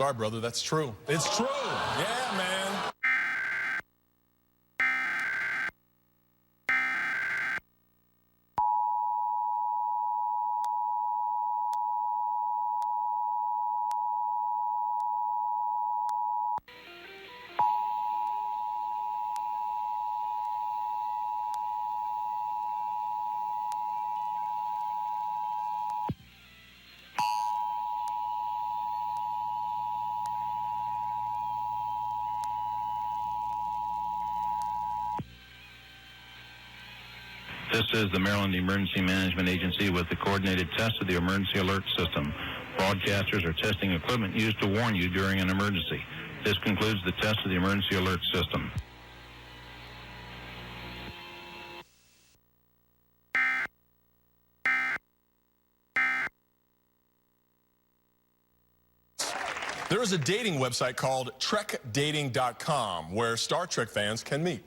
Sorry, brother, that's true. It's true. Yeah, man. This is the Maryland Emergency Management Agency with the coordinated test of the emergency alert system. Broadcasters are testing equipment used to warn you during an emergency. This concludes the test of the emergency alert system. There is a dating website called trekdating.com where Star Trek fans can meet.